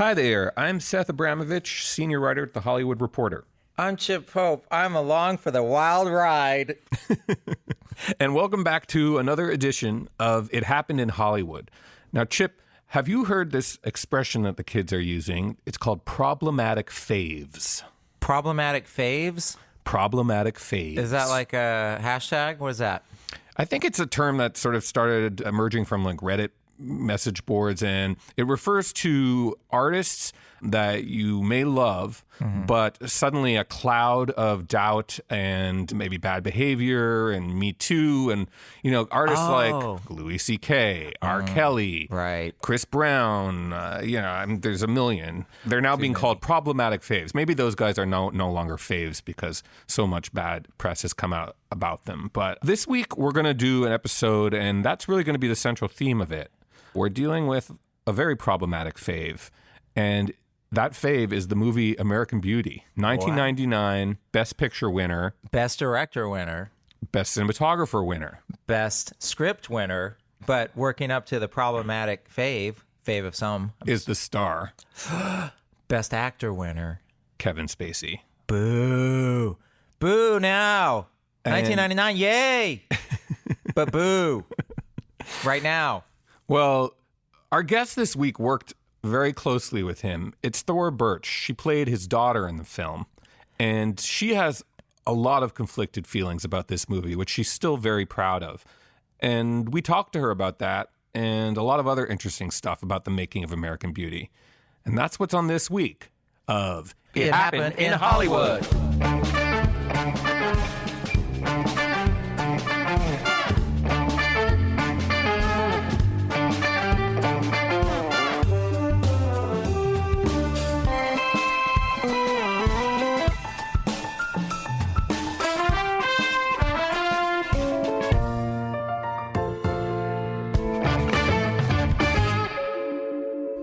Hi there, I'm Seth Abramovitch, senior writer at The Hollywood Reporter. I'm Chip Pope. I'm along for the wild ride. And welcome back to another edition of It Happened in Hollywood. Now, Chip, have you heard this expression that the kids are using? It's called problematic faves. Problematic faves? Problematic faves. Is that like a hashtag? What is that? I think it's a term that sort of started emerging from like Reddit message boards, and it refers to artists that you may love, but suddenly a cloud of doubt and maybe bad behavior and Me Too and, artists like Louis C.K., R. Kelly, right, Chris Brown, there's a million. They're now being called problematic faves. Maybe those guys are no longer faves because so much bad press has come out about them. But this week we're going to do an episode, and that's really going to be the central theme of it. We're dealing with a very problematic fave, and that fave is the movie American Beauty, 1999, Best Picture winner. Best Director winner. Best Cinematographer winner. Best Script winner, but working up to the problematic fave of some. Is the star. Best Actor winner. Kevin Spacey. Boo. Boo now. 1999, yay! But boo. Right now. Well, our guest this week worked very closely with him. It's Thora Birch. She played his daughter in the film, and she has a lot of conflicted feelings about this movie, which she's still very proud of. And we talked to her about that and a lot of other interesting stuff about the making of American Beauty. And that's what's on this week of It Happened in Hollywood.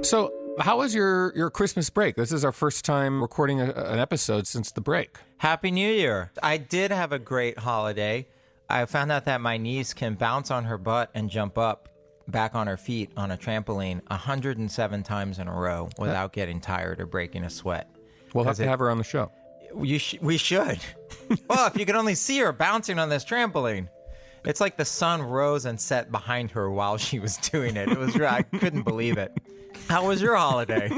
So how was your Christmas break? This is our first time recording an episode since the break. Happy New Year. I did have a great holiday. I found out that my niece can bounce on her butt and jump up back on her feet on a trampoline 107 times in a row without getting tired or breaking a sweat. We'll have to have her on the show. We should. Well, if you could only see her bouncing on this trampoline. It's like the sun rose and set behind her while she was doing it. It was I couldn't believe it. How was your holiday?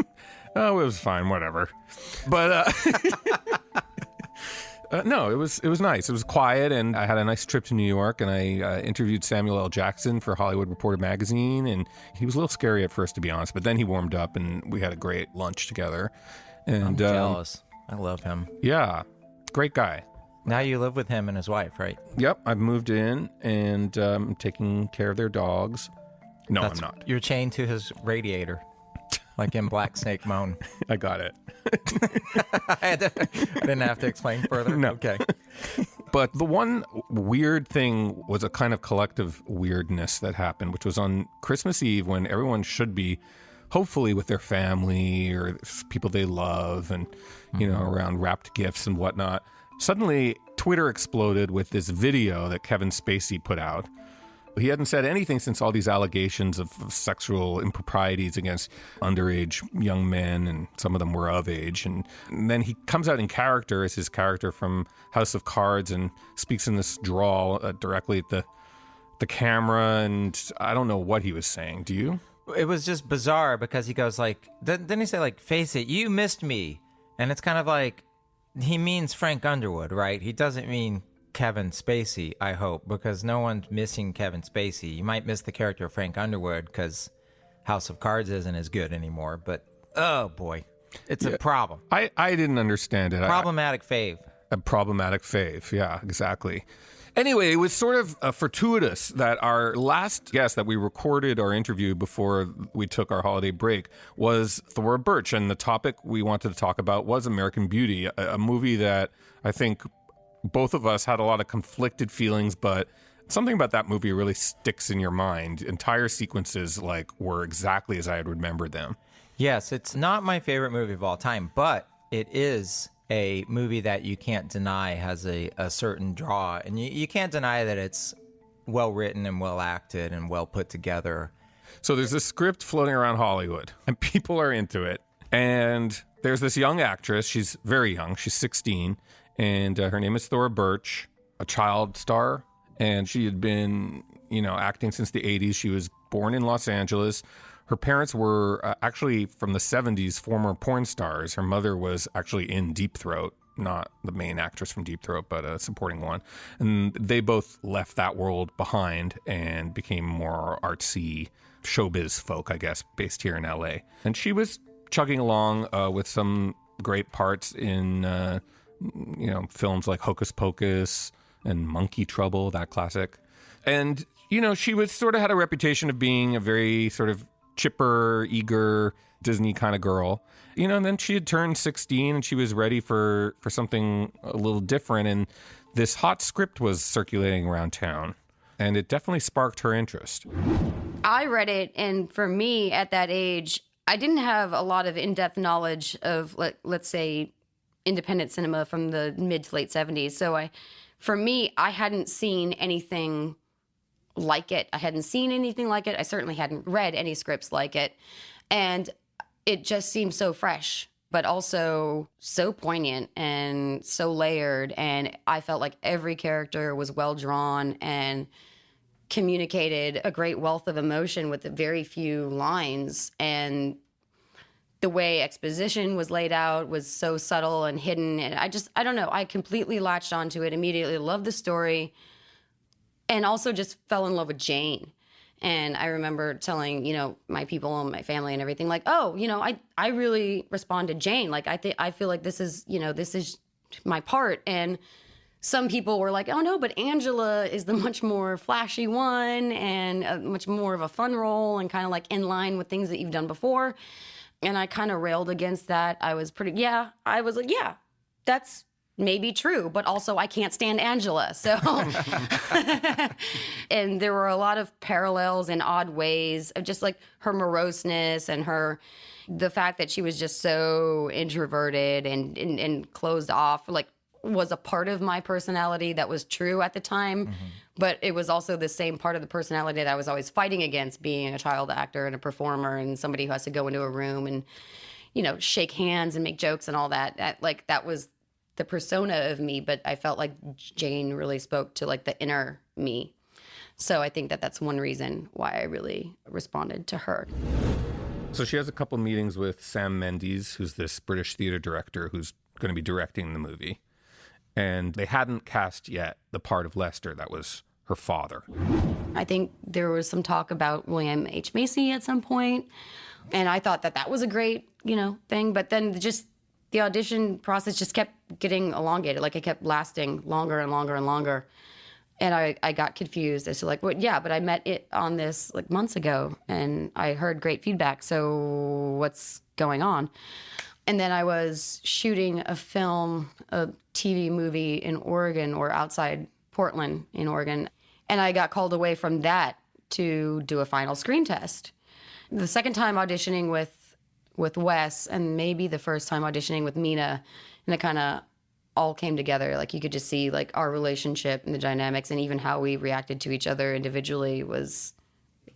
Oh, it was fine, whatever. But no, it was nice. It was quiet, and I had a nice trip to New York, and I interviewed Samuel L. Jackson for Hollywood Reporter magazine, and he was a little scary at first, to be honest, but then he warmed up, and we had a great lunch together. And I'm jealous. I love him. Yeah, great guy. Now you live with him and his wife, right? Yep, I've moved in, and I'm taking care of their dogs. No, I'm not. You're chained to his radiator. Like in Black Snake Moan. I got it. I didn't have to explain further? No. Okay. But the one weird thing was a kind of collective weirdness that happened, which was on Christmas Eve when everyone should be hopefully with their family or people they love and, around wrapped gifts and whatnot. Suddenly, Twitter exploded with this video that Kevin Spacey put out. He hadn't said anything since all these allegations of sexual improprieties against underage young men, and some of them were of age. And then he comes out in character as his character from House of Cards and speaks in this drawl directly at the camera. And I don't know what he was saying. Do you? It was just bizarre because he goes like, didn't he say like, face it, you missed me. And it's kind of like, he means Frank Underwood, right? He doesn't mean Kevin Spacey, I hope, because no one's missing Kevin Spacey. You might miss the character of Frank Underwood because House of Cards isn't as good anymore, but oh boy, it's a problem. I didn't understand it. Problematic fave. A problematic fave, yeah, exactly. Anyway, it was sort of fortuitous that our last guest that we recorded our interview before we took our holiday break was Thora Birch, and the topic we wanted to talk about was American Beauty, a movie that I think both of us had a lot of conflicted feelings, but something about that movie really sticks in your mind. Entire sequences were exactly as I had remembered them. Yes, it's not my favorite movie of all time, but it is a movie that you can't deny has a certain draw. And you can't deny that it's well written and well acted and well put together. So there's this script floating around Hollywood, and people are into it. And there's this young actress. She's very young. She's 16. And her name is Thora Birch, a child star. And she had been, acting since the 80s. She was born in Los Angeles. Her parents were actually from the 70s, former porn stars. Her mother was actually in Deep Throat, not the main actress from Deep Throat, but a supporting one. And they both left that world behind and became more artsy showbiz folk, I guess, based here in LA. And she was chugging along with some great parts in, films like Hocus Pocus and Monkey Trouble, that classic. And, she was sort of had a reputation of being a very sort of chipper, eager Disney kind of girl. And then she had turned 16 and she was ready for something a little different. And this hot script was circulating around town. And it definitely sparked her interest. I read it, and for me at that age, I didn't have a lot of in-depth knowledge of, let's say, independent cinema from the mid to late 70s. So for me, I hadn't seen anything like it. I hadn't seen anything like it. I certainly hadn't read any scripts like it. And it just seemed so fresh, but also so poignant and so layered. And I felt like every character was well drawn and communicated a great wealth of emotion with very few lines. And the way exposition was laid out was so subtle and hidden. And I don't know, I completely latched onto it immediately, loved the story, and also just fell in love with Jane. And I remember telling, my people and my family and everything, like, oh, I really responded Jane. Like, I feel like this is my part. And some people were like, oh no, but Angela is the much more flashy one and much more of a fun role and kind of like in line with things that you've done before. And I kind of railed against that. I was like, yeah, that's maybe true, but also I can't stand Angela. So, and there were a lot of parallels in odd ways of just like her moroseness and the fact that she was just so introverted and closed off, like was a part of my personality that was true at the time. Mm-hmm. But it was also the same part of the personality that I was always fighting against, being a child actor and a performer and somebody who has to go into a room and, shake hands and make jokes and all that. That was the persona of me, but I felt like Jane really spoke to like the inner me. So I think that that's one reason why I really responded to her. So she has a couple meetings with Sam Mendes, who's this British theater director who's going to be directing the movie. And they hadn't cast yet the part of Lester that was her father. I think there was some talk about William H. Macy at some point, and I thought that was a great, thing. But then just the audition process just kept getting elongated. Like it kept lasting longer and longer and longer. And I got confused as to like, well, yeah, but I met it on this like months ago and I heard great feedback. So what's going on? And then I was shooting a TV movie in Oregon or outside Portland in Oregon. And I got called away from that to do a final screen test. The second time auditioning with Wes, and maybe the first time auditioning with Mina, and it kind of all came together. Like you could just see like our relationship and the dynamics and even how we reacted to each other individually was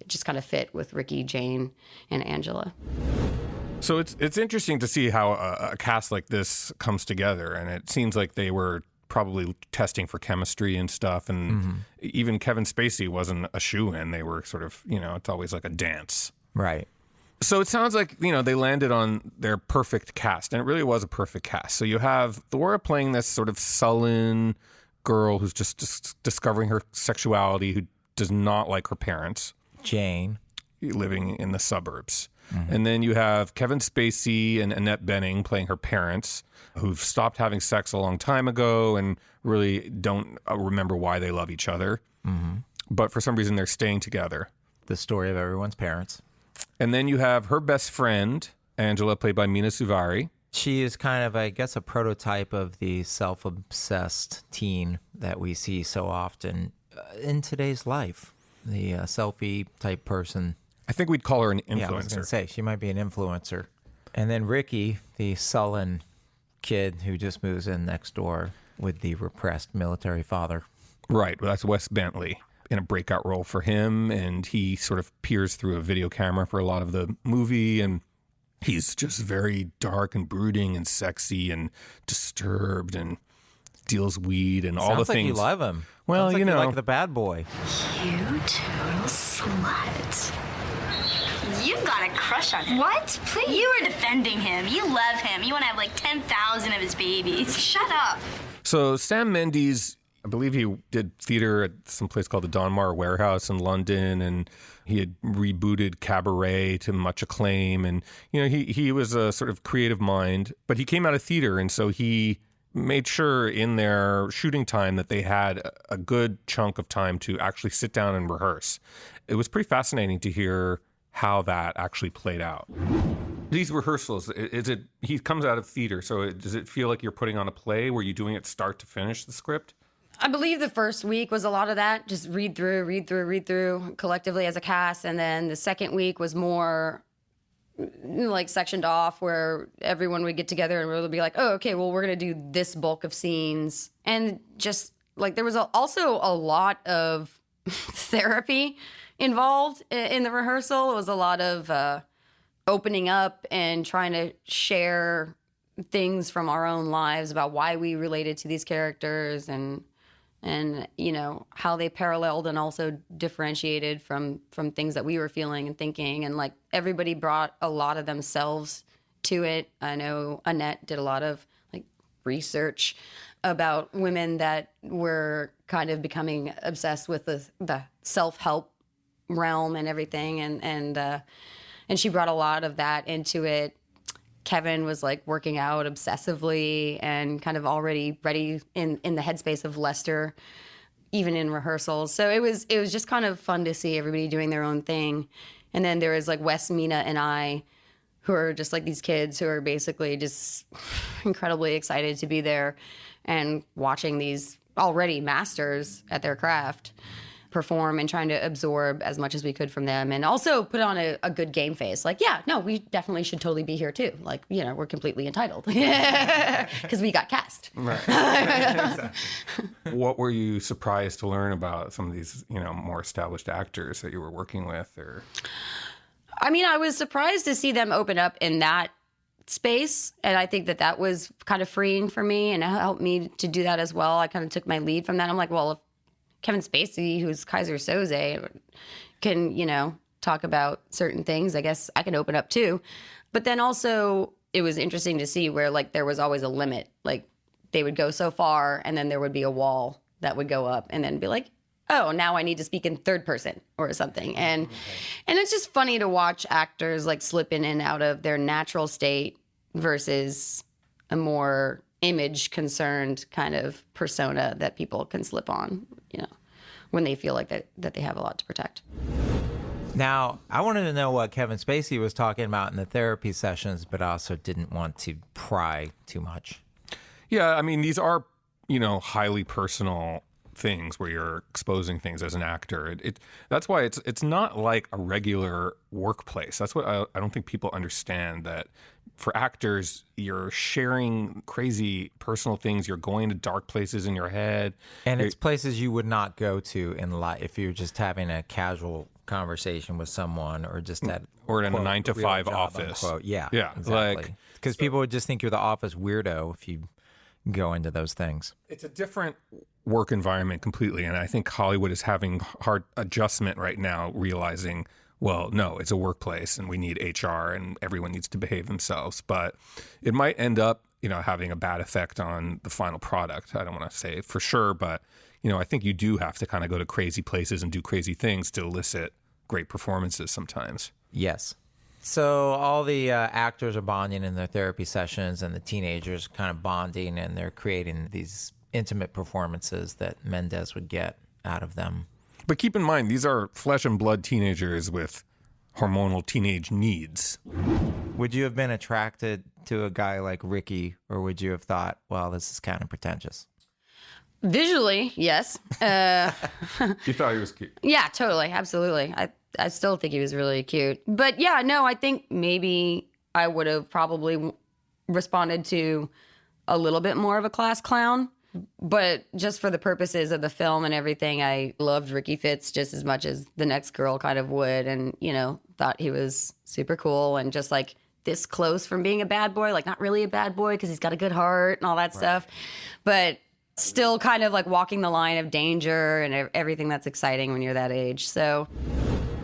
just kind of fit with Ricky, Jane, and Angela. So it's interesting to see how a cast like this comes together, and it seems like they were probably testing for chemistry and stuff, and even Kevin Spacey wasn't a shoo-in. They were sort of, it's always like a dance. Right. So it sounds like, they landed on their perfect cast, and it really was a perfect cast. So you have Thora playing this sort of sullen girl who's just discovering her sexuality, who does not like her parents. Jane. Living in the suburbs. Mm-hmm. And then you have Kevin Spacey and Annette Bening playing her parents, who've stopped having sex a long time ago and really don't remember why they love each other. Mm-hmm. But for some reason, they're staying together. The story of everyone's parents. And then you have her best friend, Angela, played by Mina Suvari. She is kind of, I guess, a prototype of the self-obsessed teen that we see so often in today's life. The selfie-type person. I think we'd call her an influencer. Yeah, I was going to say, she might be an influencer. And then Ricky, the sullen kid who just moves in next door with the repressed military father. Right. Well, that's Wes Bentley in a breakout role for him. And he sort of peers through a video camera for a lot of the movie. And he's just very dark and brooding and sexy and disturbed and deals weed and all the Sounds like things. you love him. Well, Sounds like you know, like the bad boy. You total slut. You've got a crush on him. What? Please. You were defending him. You love him. You want to have like 10,000 of his babies. Shut up. So Sam Mendes, I believe he did theater at some place called the Donmar Warehouse in London, and he had rebooted Cabaret to much acclaim. And, you know, he was a sort of creative mind, but he came out of theater, and so he made sure in their shooting time that they had a good chunk of time to actually sit down and rehearse. It was pretty fascinating to hear how that actually played out. These rehearsals, he comes out of theater, so does it feel like you're putting on a play? Were you doing it start to finish, the script? I believe the first week was a lot of that, just read through collectively as a cast. And then the second week was more like sectioned off where everyone would get together and we'd be like, oh, okay, well, we're going to do this bulk of scenes. And just like there was also a lot of therapy involved in the rehearsal. It was a lot of opening up and trying to share things from our own lives about why we related to these characters and you know how they paralleled and also differentiated from things that we were feeling and thinking, and like everybody brought a lot of themselves to it. I know Annette did a lot of like research about women that were kind of becoming obsessed with the self-help realm and everything, and she brought a lot of that into it. Kevin was like working out obsessively and kind of already ready in the headspace of Lester, even in rehearsals. So it was just kind of fun to see everybody doing their own thing. And then there was like Wes, Mina, and I, who are just like these kids who are basically just incredibly excited to be there and watching these already masters at their craft perform and trying to absorb as much as we could from them, and also put on a good game face. Like, yeah, no, we definitely should totally be here too. Like, you know, we're completely entitled because we got cast. Right. Exactly. What were you surprised to learn about some of these, you know, more established actors that you were working with? Or, I mean, I was surprised to see them open up in that space, and I think that was kind of freeing for me, and it helped me to do that as well. I kind of took my lead from that. I'm like, well, if Kevin Spacey, who's Kaiser Soze, can, you know, talk about certain things, I guess I can open up too. But then also it was interesting to see where like there was always a limit. Like they would go so far and then there would be a wall that would go up and then be like, oh, now I need to speak in third person or something. And it's just funny to watch actors like slip in and out of their natural state versus a more image concerned kind of persona that people can slip on, you know, when they feel like that they have a lot to protect. Now, I wanted to know what Kevin Spacey was talking about in the therapy sessions, but also didn't want to pry too much. yeah, I mean, these are, you know, highly personal things where you're exposing things as an actor. That's why it's not like a regular workplace. That's what I don't think people understand, that for actors, you're sharing crazy personal things. You're going to dark places in your head. And it's places you would not go to in life if you're just having a casual conversation with someone or just at or in a quote, 9-to-5 job, office. unquote. Yeah, Yeah, exactly. like, because people would just think you're the office weirdo if you go into those things. It's a different work environment completely, and I think Hollywood is having hard adjustment right now, realizing, well, no, it's a workplace and we need HR and everyone needs to behave themselves. But it might end up, you know, having a bad effect on the final product. I don't want to say for sure, but, you know, I think you do have to kind of go to crazy places and do crazy things to elicit great performances sometimes. Yes. So all the actors are bonding in their therapy sessions, and the teenagers kind of bonding, and they're creating these intimate performances that Mendes would get out of them. But keep in mind, these are flesh and blood teenagers with hormonal teenage needs. Would you have been attracted to a guy like Ricky, or would you have thought, well, this is kind of pretentious? Visually, yes. You thought he was cute? Yeah, totally. Absolutely. I still think he was really cute. But yeah, no, I think maybe I would have probably responded to a little bit more of a class clown. But just for the purposes of the film and everything, I loved Ricky Fitz just as much as the next girl kind of would. And, you know, thought he was super cool and just like this close from being a bad boy, like not really a bad boy because he's got a good heart and all that stuff, but still kind of like walking the line of danger and everything that's exciting when you're that age. So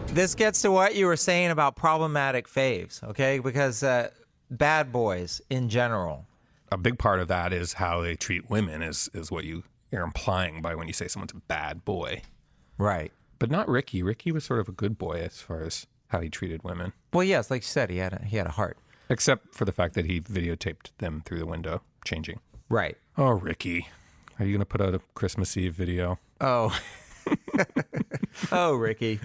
this gets to what you were saying about problematic faves, okay? Because bad boys in general. A big part of that is how they treat women is what you're implying by when you say someone's a bad boy. Right. But not Ricky. Ricky was sort of a good boy as far as how he treated women. Well, yes, like you said, he had a heart. Except for the fact that he videotaped them through the window changing. Right. Oh, Ricky. Are you going to put out a Christmas Eve video? Oh. Oh, Ricky.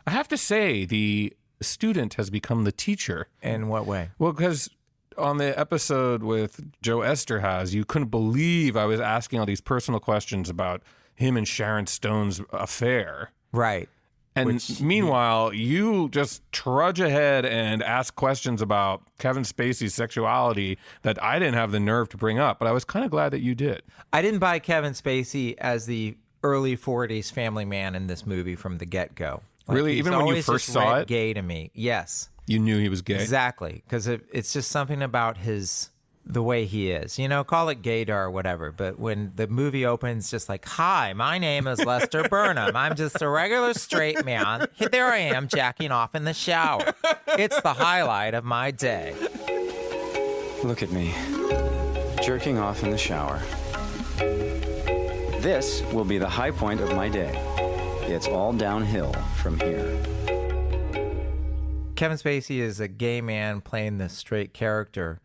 I have to say, the student has become the teacher. In what way? Well, because on the episode with Joe Esterhaz, you couldn't believe I was asking all these personal questions about him and Sharon Stone's affair. Right. And meanwhile, you just trudge ahead and ask questions about Kevin Spacey's sexuality that I didn't have the nerve to bring up, but I was kind of glad that you did. I didn't buy Kevin Spacey as the early 40s family man in this movie from the get-go. Like, really? Even when you first saw it? Gay to me. Yes. You knew he was gay? Exactly. Because it's just something about the way he is, call it gaydar or whatever. But when the movie opens, just like, hi, my name is Lester Burnham. I'm just a regular straight man. There I am jacking off in the shower. It's the highlight of my day. Look at me, jerking off in the shower. This will be the high point of my day. It's all downhill from here. Kevin Spacey is a gay man playing this straight character.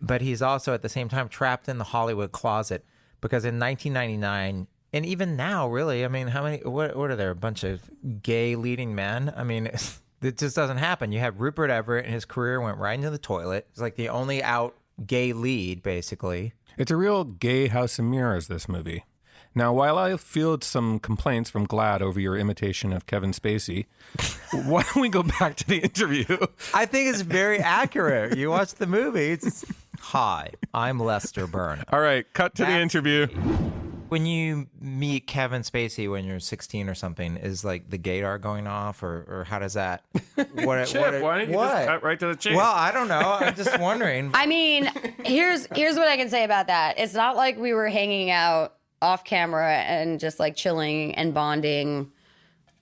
But he's also at the same time trapped in the Hollywood closet because in 1999, and even now, really, I mean, what are there? A bunch of gay leading men? I mean, it just doesn't happen. You have Rupert Everett and his career went right into the toilet. It's like the only out gay lead, basically. It's a real gay house of mirrors, this movie. Now, while I field some complaints from GLAAD over your imitation of Kevin Spacey, why don't we go back to the interview? I think it's very accurate. You watch the movie, it's hi, I'm Lester Burnham. All right, cut to the interview. When you meet Kevin Spacey when you're 16 or something, is like the gaydar going off, or how does that? Chip, why don't you just cut right to the chase? Well, I don't know. I'm just wondering. I mean, here's what I can say about that. It's not like we were hanging out off camera and just like chilling and bonding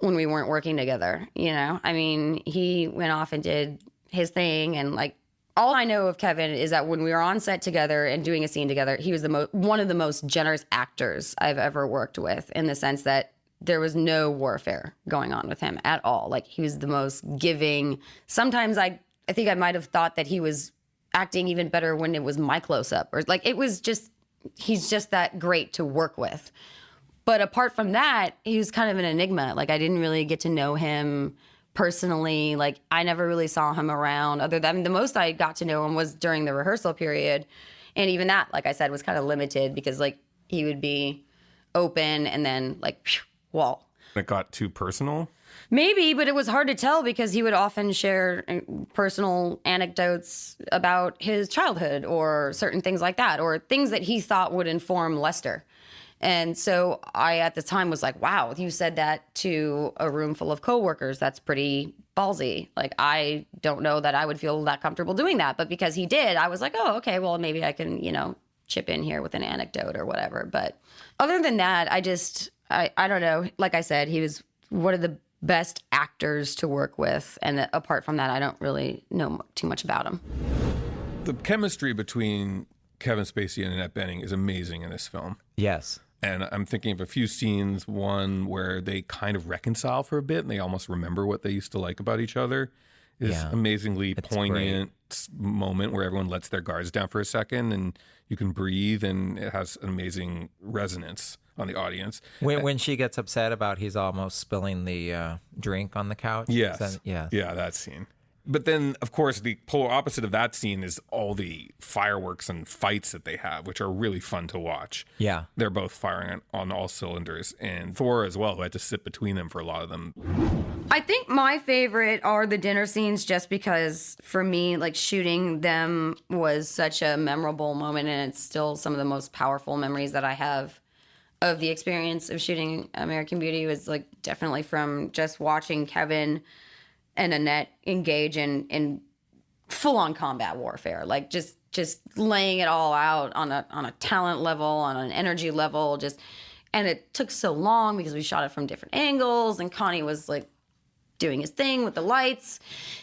when we weren't working together, I mean, he went off and did his thing, and like all I know of Kevin is that when we were on set together and doing a scene together, he was one of the most generous actors I've ever worked with, in the sense that there was no warfare going on with him at all. Like, he was the most giving. Sometimes I think I might have thought that he was acting even better when it was my close-up, or like it was just, he's just that great to work with. But apart from that, he was kind of an enigma. Like, I didn't really get to know him personally. Like, I never really saw him around, other than the most I got to know him was during the rehearsal period. And even that, like I said, was kind of limited because like he would be open and then like wall. It got too personal? Maybe, but it was hard to tell because he would often share personal anecdotes about his childhood or certain things like that, or things that he thought would inform Lester. And so I, at the time, was like, wow, you said that to a room full of coworkers. That's pretty ballsy. Like, I don't know that I would feel that comfortable doing that. But because he did, I was like, oh, okay, well, maybe I can, chip in here with an anecdote or whatever. But other than that, I don't know. Like I said, he was one of the best actors to work with. And apart from that, I don't really know too much about him. The chemistry between Kevin Spacey and Annette Bening is amazing in this film. Yes. And I'm thinking of a few scenes, one where they kind of reconcile for a bit and they almost remember what they used to like about each other. This amazingly poignant moment where everyone lets their guards down for a second and you can breathe, and it has an amazing resonance on the audience. When she gets upset about he's almost spilling the drink on the couch? Yes. Yeah, that scene. But then, of course, the polar opposite of that scene is all the fireworks and fights that they have, which are really fun to watch. Yeah. They're both firing on all cylinders. And Thora as well, who had to sit between them for a lot of them. I think my favorite are the dinner scenes, just because for me, like, shooting them was such a memorable moment, and it's still some of the most powerful memories that I have of the experience of shooting American Beauty. Was like definitely from just watching Kevin and Annette engage in full-on combat warfare, like just laying it all out on a talent level, on an energy level, and it took so long because we shot it from different angles, and Connie was like doing his thing with the lights,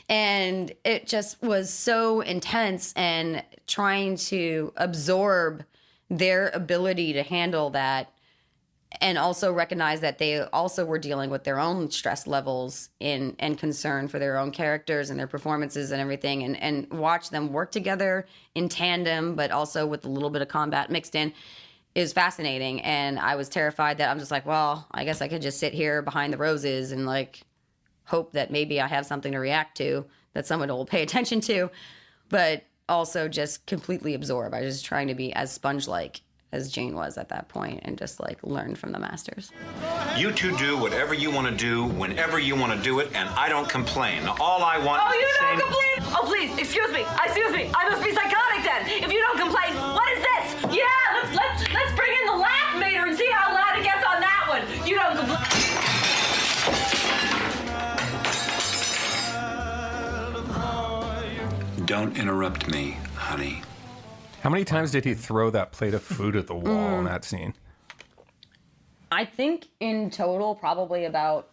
and it just was so intense, and trying to absorb their ability to handle that, and also recognize that they also were dealing with their own stress levels and concern for their own characters and their performances and everything, and watch them work together in tandem, but also with a little bit of combat mixed in, is fascinating. And I was terrified that I'm just like, well, I guess I could just sit here behind the roses and like hope that maybe I have something to react to that someone will pay attention to, but also just completely absorb. I was just trying to be as sponge-like as Jane was at that point and just like learn from the masters. You two do whatever you want to do whenever you want to do it, and I don't complain. All I want Oh, is you the don't same... complain? Oh, please, excuse me. I must be psychotic then. If you don't complain, what is this? Yeah, let's bring in the laugh meter and see how loud it gets on that one. You don't complain. Don't interrupt me, honey. How many times did he throw that plate of food at the wall in that scene? I think in total, probably about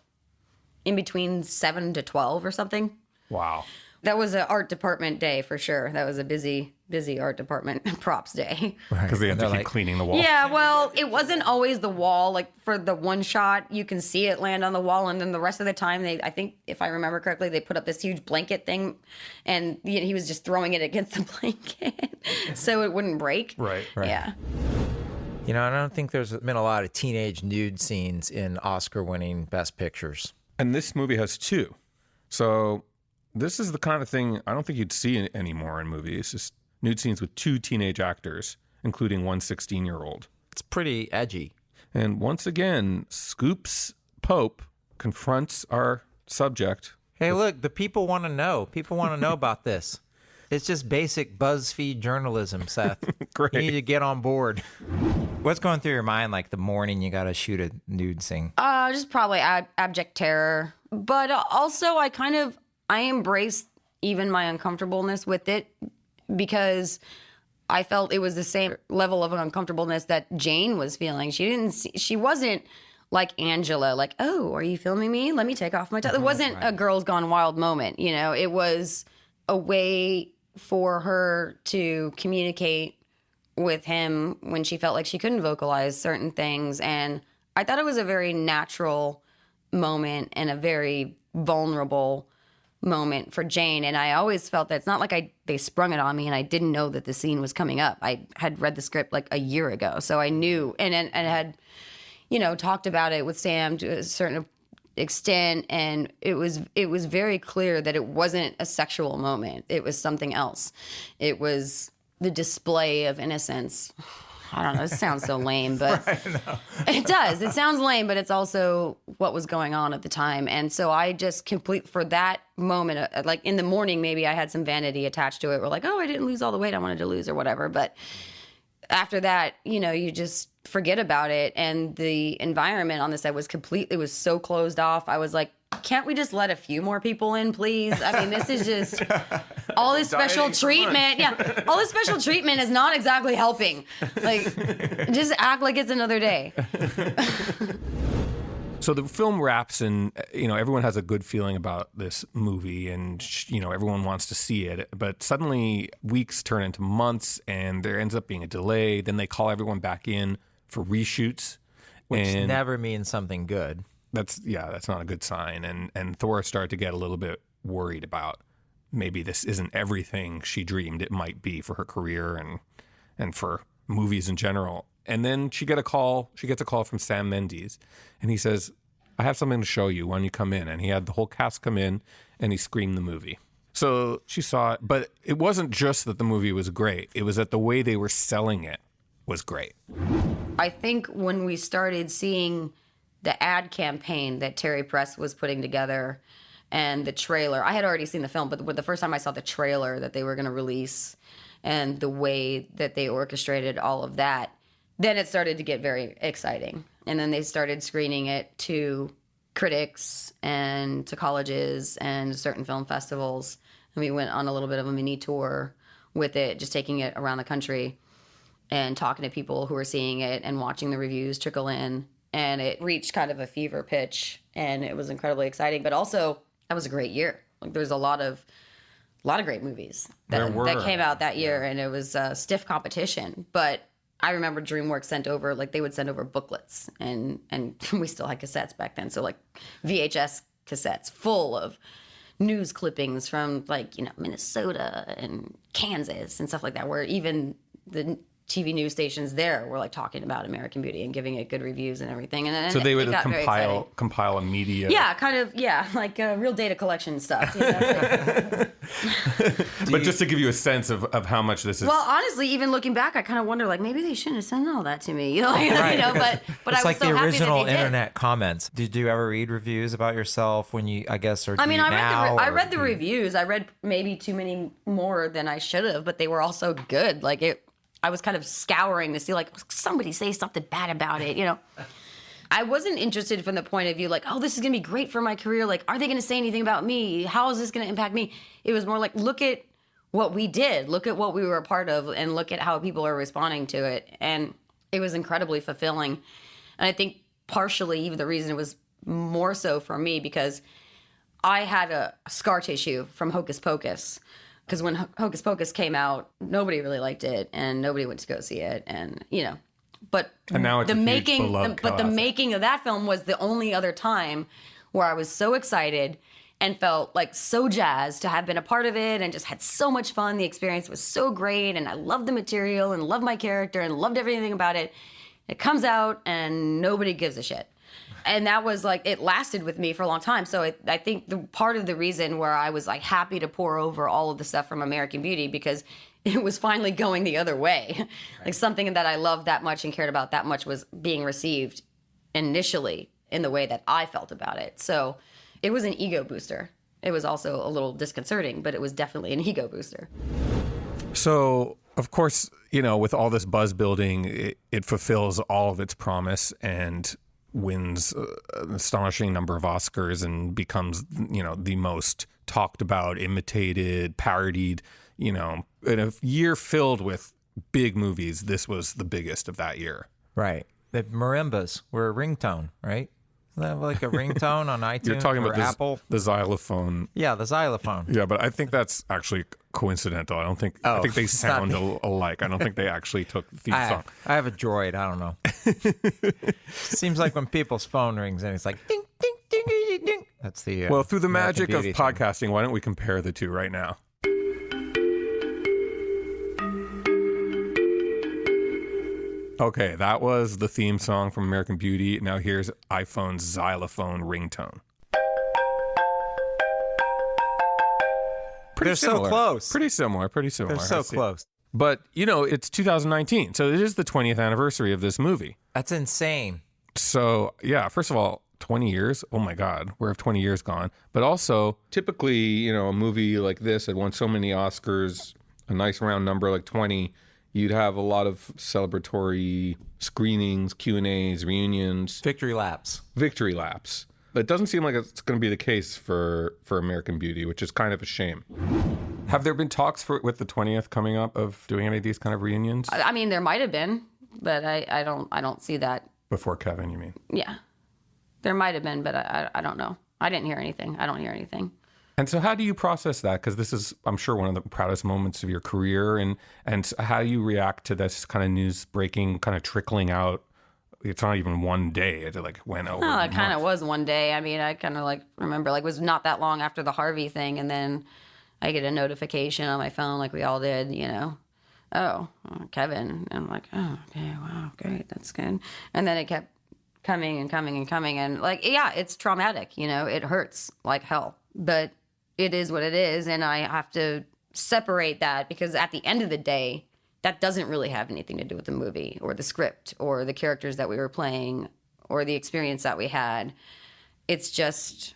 in between 7 to 12 or something. Wow. That was an art department day for sure. That was a busy art department props day. Because they had to keep cleaning the wall. Yeah, well, it wasn't always the wall. Like for the one shot, you can see it land on the wall, and then the rest of the time, I think if I remember correctly, they put up this huge blanket thing, and he was just throwing it against the blanket so it wouldn't break. Right. Yeah. You know, I don't think there's been a lot of teenage nude scenes in Oscar-winning Best Pictures. And this movie has 2. So this is the kind of thing I don't think you'd see anymore in movies. Just nude scenes with 2 teenage actors, including one 16-year-old. It's pretty edgy. And once again, Scoops Pope confronts our subject. Hey, look, the people want to know. People want to know about this. It's just basic BuzzFeed journalism, Seth. Great. You need to get on board. What's going through your mind like the morning you got to shoot a nude scene? Just probably abject terror. But also I embraced even my uncomfortableness with it because I felt it was the same level of uncomfortableness that Jane was feeling. She wasn't like Angela, like, oh, are you filming me? Let me take off my top. It wasn't a Girls Gone Wild moment, you know. It was a way for her to communicate with him when she felt like she couldn't vocalize certain things. And I thought it was a very natural moment and a very vulnerable moment for Jane. And I always felt that it's not like they sprung it on me and I didn't know that the scene was coming up. I had read the script like a year ago, so I knew and had, you know, talked about it with Sam to a certain extent, and it was very clear that it wasn't a sexual moment. It was something else. It was the display of innocence. I don't know. It sounds so lame, but it does. It sounds lame, but it's also what was going on at the time. And so I just for that moment, like in the morning, maybe I had some vanity attached to it. We're like, oh, I didn't lose all the weight I wanted to lose or whatever. But after that, you know, you just forget about it. And the environment on the set was it was so closed off. I was like, can't we just let a few more people in, please? I mean, this is just all this special treatment. Yeah, all this special treatment is not exactly helping. Like, just act like it's another day. So the film wraps, and you know everyone has a good feeling about this movie, and you know everyone wants to see it. But suddenly, weeks turn into months, and there ends up being a delay. Then they call everyone back in for reshoots, which never means something good. That's not a good sign. And Thora started to get a little bit worried about maybe this isn't everything she dreamed it might be for her career and for movies in general. And then she gets a call from Sam Mendes, and he says, I have something to show you. Why don't you come in? And he had the whole cast come in, and he screened the movie. So she saw it, but it wasn't just that the movie was great. It was that the way they were selling it was great. I think when we started seeing the ad campaign that Terry Press was putting together and the trailer, I had already seen the film, but the first time I saw the trailer that they were going to release and the way that they orchestrated all of that, then it started to get very exciting. And then they started screening it to critics and to colleges and certain film festivals. And we went on a little bit of a mini tour with it, just taking it around the country and talking to people who were seeing it and watching the reviews trickle in. And it reached kind of a fever pitch, and it was incredibly exciting. But also, that was a great year. Like, there's a lot of great movies that came out that year, and it was a stiff competition. But I remember DreamWorks sent over, like, they would send over booklets, and we still had cassettes back then. So, like, VHS cassettes full of news clippings from, like, you know, Minnesota and Kansas and stuff like that, where even the TV news stations there were like talking about American Beauty and giving it good reviews and everything. And so they would compile a media. Yeah, kind of. Yeah, like real data collection stuff. You know? But just to give you a sense of how much this is. Well, honestly, even looking back, I kind of wonder, like, maybe they shouldn't have sent all that to me. You know, right. You know, but it's I was like so the happy original that they did. internet comments. Did you ever read reviews about yourself when you, I guess, or I mean, I read the or reviews. I read maybe too many more than I should have, but they were all so good. Like, I was kind of scouring to see, like, somebody say something bad about it, you know. I wasn't interested from the point of view, like, oh, this is going to be great for my career. Like, are they going to say anything about me? How is this going to impact me? It was more like, look at what we did. Look at what we were a part of, and look at how people are responding to it. And it was incredibly fulfilling. And I think partially even the reason it was more so for me, because I had a scar tissue from Hocus Pocus. Because when Hocus Pocus came out, nobody really liked it, and nobody went to go see it, and you know. But and now it's the making of that film was the only other time where I was so excited and felt like so jazzed to have been a part of it, and just had so much fun. The experience was so great, and I loved the material and loved my character and loved everything about it. It comes out, and nobody gives a shit. And that was like, it lasted with me for a long time. So I think the part of the reason where I was like happy to pour over all of the stuff from American Beauty, because it was finally going the other way. Right. Like, something that I loved that much and cared about that much was being received initially in the way that I felt about it. So it was an ego booster. It was also a little disconcerting, but it was definitely an ego booster. So, of course, you know, with all this buzz building, it fulfills all of its promise and wins an astonishing number of Oscars and becomes, you know, the most talked about, imitated, parodied, you know, in a year filled with big movies. This was the biggest of that year. Right. The marimbas were a ringtone, right? Isn't that like a ringtone on iTunes? You're talking about Apple? The xylophone. Yeah, the xylophone. Yeah, but I think that's actually coincidental. I think they sound alike. I don't think they actually took the theme song. I have a droid. I don't know. Seems like when people's phone rings and it's like ding, ding, ding, ding, ding. That's the well, through the American magic of Beauty podcasting, thing. why don't we compare the two right now? Okay, that was the theme song from American Beauty. Now here's iPhone's xylophone ringtone. They're so close. Pretty similar. They're so close. But, you know, it's 2019, so it is the 20th anniversary of this movie. That's insane. So, yeah, first of all, 20 years? Oh, my God. Where have 20 years gone? But also, typically, you know, a movie like this had won so many Oscars, a nice round number like 20, you'd have a lot of celebratory screenings, Q&As, reunions. Victory laps. But it doesn't seem like it's going to be the case for American Beauty, which is kind of a shame. Have there been talks with the 20th coming up of doing any of these kind of reunions? I mean, there might have been, but I don't see that. Before Kevin, you mean? Yeah. There might have been, but I don't know. I didn't hear anything. I don't hear anything. And so how do you process that? Because this is, I'm sure, one of the proudest moments of your career. And how do you react to this kind of news breaking, kind of trickling out? It's not even one day. It like went over. No, it kind of was one day. I mean, I kind of like remember, like, it was not that long after the Harvey thing. And then I get a notification on my phone, like we all did, you know. Oh, Kevin. And I'm like, oh, okay, wow, great, that's good. And then it kept coming and coming and coming. And like, yeah, it's traumatic, you know, it hurts like hell. But it is what it is, and I have to separate that, because at the end of the day, that doesn't really have anything to do with the movie or the script or the characters that we were playing or the experience that we had. It's just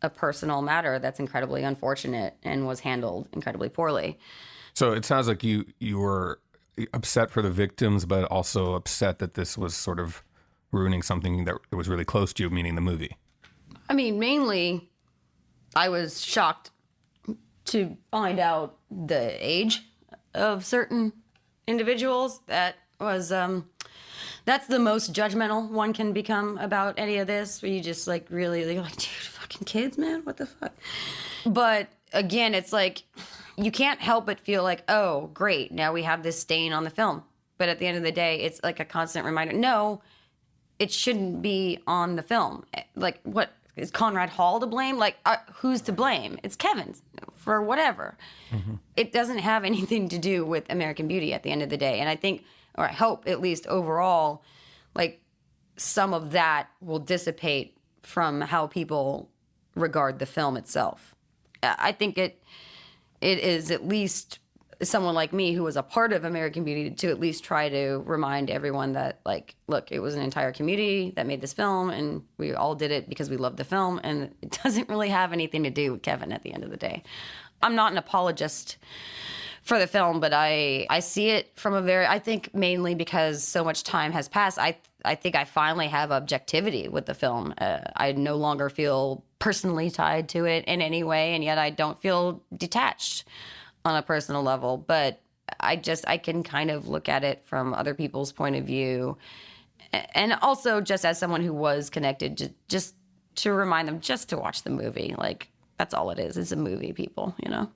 a personal matter that's incredibly unfortunate and was handled incredibly poorly. So it sounds like you were upset for the victims, but also upset that this was sort of ruining something that was really close to you, meaning the movie. I mean, mainly, I was shocked to find out the age of certain individuals. That was that's the most judgmental one can become about any of this, where you just like really you're like, dude, fucking kids, man, what the fuck. But again, it's like you can't help but feel like, oh great, now we have this stain on the film. But at the end of the day, it's like a constant reminder, no, it shouldn't be on the film. Like, what is Conrad Hall to blame? Like, who's to blame? It's Kevin for whatever. It doesn't have anything to do with American Beauty at the end of the day. And I think, or I hope at least overall, like some of that will dissipate from how people regard the film itself. I think it is at least someone like me who was a part of American Beauty to at least try to remind everyone that, like, look, it was an entire community that made this film, and we all did it because we loved the film, and it doesn't really have anything to do with Kevin at the end of the day. I'm not an apologist for the film, but I see it from I think mainly because so much time has passed, I think I finally have objectivity with the film. I no longer feel personally tied to it in any way, and yet I don't feel detached on a personal level, but I can kind of look at it from other people's point of view. And also just as someone who was connected, just to remind them just to watch the movie. Like, that's all it is. It's a movie, people, you know?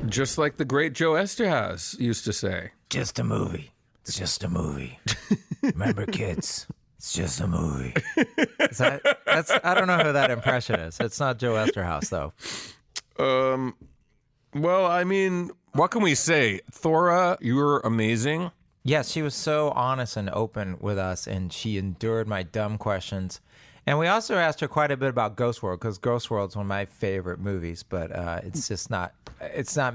Just like the great Joe Esterhazy used to say. Just a movie. It's just a movie. Remember, kids, it's just a movie. I don't know who that impression is. It's not Joe Esterhazy, though. Well, I mean, what can we say? Thora, you were amazing. Yes, she was so honest and open with us, and she endured my dumb questions. And we also asked her quite a bit about Ghost World, because Ghost World's one of my favorite movies, but it's just not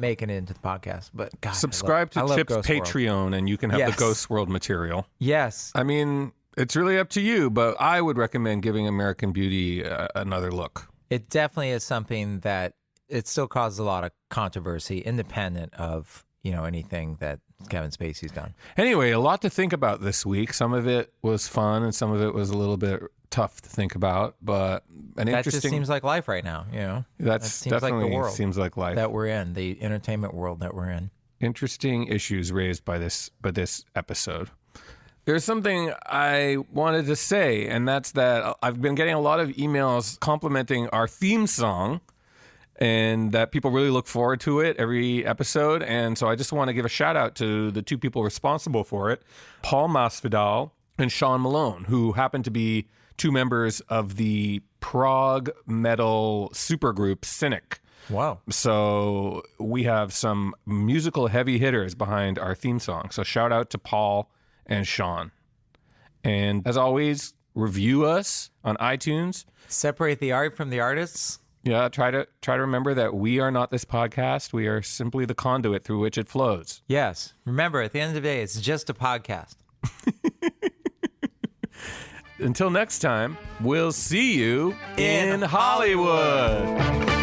making it into the podcast. But God, subscribe to Chip's Patreon, and you can have the Ghost World material. Yes. I mean, it's really up to you, but I would recommend giving American Beauty another look. It definitely is something that it still causes a lot of controversy, independent of, anything that Kevin Spacey's done. Anyway, a lot to think about this week. Some of it was fun, and some of it was a little bit tough to think about. But that just seems like life right now. That seems definitely like the world seems like life that we're in, the entertainment world that we're in. Interesting issues raised by this episode. There's something I wanted to say, and that's that I've been getting a lot of emails complimenting our theme song, and that people really look forward to it every episode. And so I just want to give a shout out to the two people responsible for it, Paul Masvidal and Sean Malone, who happen to be two members of the prog metal supergroup Cynic. Wow. So we have some musical heavy hitters behind our theme song. So shout out to Paul and Sean. And as always, review us on iTunes. Separate the art from the artists. Yeah, try to remember that we are not this podcast. We are simply the conduit through which it flows. Yes. Remember, at the end of the day, it's just a podcast. Until next time, we'll see you in Hollywood.